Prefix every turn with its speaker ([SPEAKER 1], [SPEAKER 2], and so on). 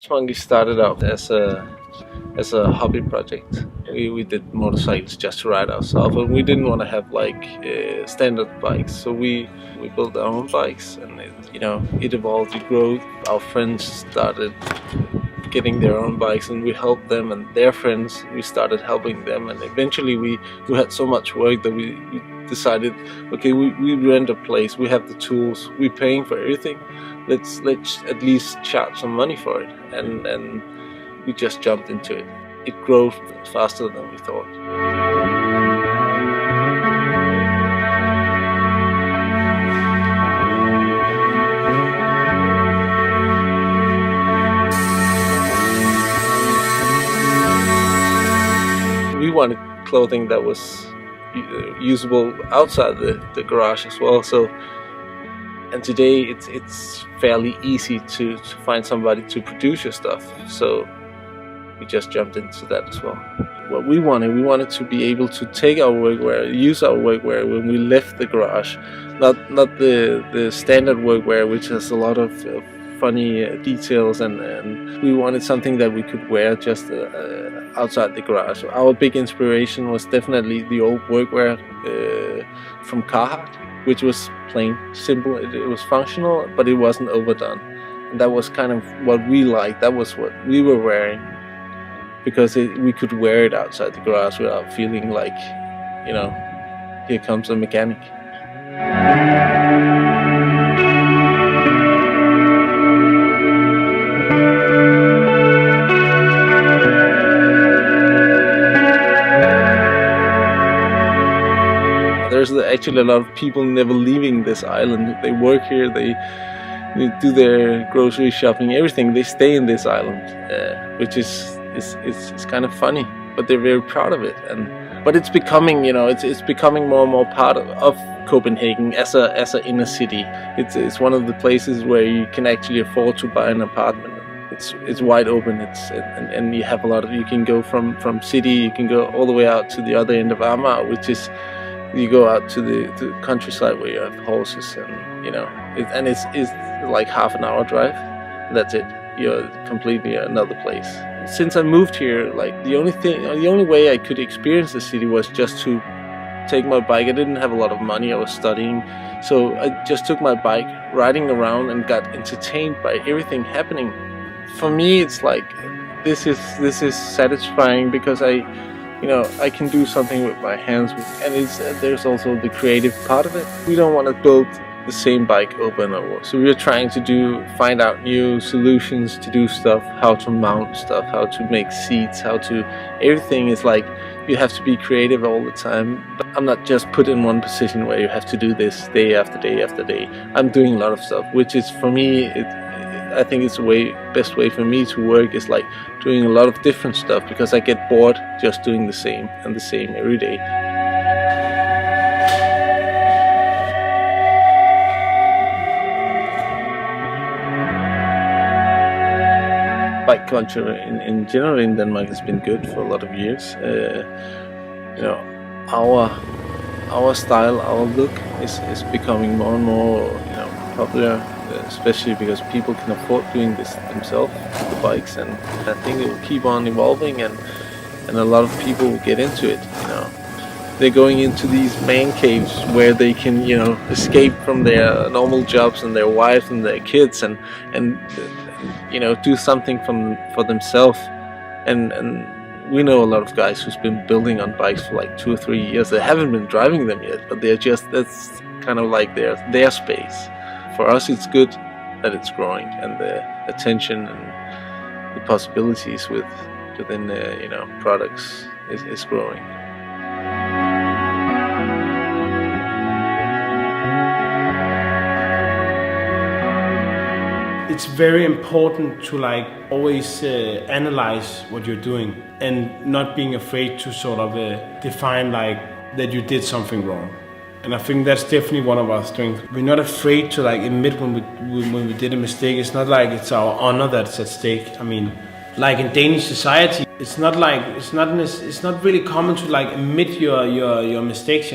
[SPEAKER 1] Wrenchmonkees started out as a hobby project. We did motorcycles just to ride ourselves, and we didn't want to have like standard bikes. So we built our own bikes, and it evolved, it grew. Our friends started getting their own bikes, and we helped them, and their friends, we started helping them, and eventually we had so much work that we decided, okay, we rent a place, we have the tools, we're paying for everything, let's at least charge some money for it, and we just jumped into it. It grew faster than we thought. We wanted clothing that was usable outside the garage as well. So, and today it's fairly easy to find somebody to produce your stuff. So we just jumped into that as well. What we wanted to be able to take our workwear, use our workwear when we left the garage, not the standard workwear, which has a lot of funny details, and we wanted something that we could wear just outside the garage. Our big inspiration was definitely the old workwear from Carhartt, which was plain, simple. It was functional, but it wasn't overdone, and that was kind of what we liked. That was what we were wearing, because we could wear it outside the garage without feeling like, here comes a mechanic. There's actually a lot of people never leaving this island. They work here, they do their grocery shopping, everything. They stay in this island, which is kind of funny, but they're very proud of it. But it's becoming, it's becoming more and more part of Copenhagen as a inner city. It's one of the places where you can actually afford to buy an apartment. It's wide open. And you have a lot of. You can go from city. You can go all the way out to the other end of Amager, which is. You go out to the countryside where you have horses, and it's like half an hour drive. That's it. You're completely another place. Since I moved here, like the only way I could experience the city was just to take my bike. I didn't have a lot of money. I was studying, so I just took my bike, riding around, and got entertained by everything happening. For me, it's like this is satisfying because I can do something with my hands, and there's also the creative part of it. We don't want to build the same bike over and over, so we're trying to find out new solutions to do stuff, how to mount stuff, how to make seats, everything is like you have to be creative all the time. But I'm not just put in one position where you have to do this day after day after day. I'm doing a lot of stuff, which is for me, I think it's the best way for me to work is like doing a lot of different stuff, because I get bored just doing the same and the same every day. Bike culture in general in Denmark has been good for a lot of years. Our style, our look is becoming more and more popular. Especially because people can afford doing this themselves, the bikes, and I think it will keep on evolving, and a lot of people will get into it. They're going into these man caves where they can escape from their normal jobs and their wives and their kids, and do something for themselves. And we know a lot of guys who's been building on bikes for like 2 or 3 years. They haven't been driving them yet, but that's kind of like their space. For us, it's good that it's growing, and the attention and the possibilities within the products is growing.
[SPEAKER 2] It's very important to always analyze what you're doing, and not being afraid to sort of define that you did something wrong. And I think that's definitely one of our strengths. We're not afraid to admit when we did a mistake. It's not like it's our honor that's at stake. I mean, like in Danish society, it's not really common to admit your mistakes,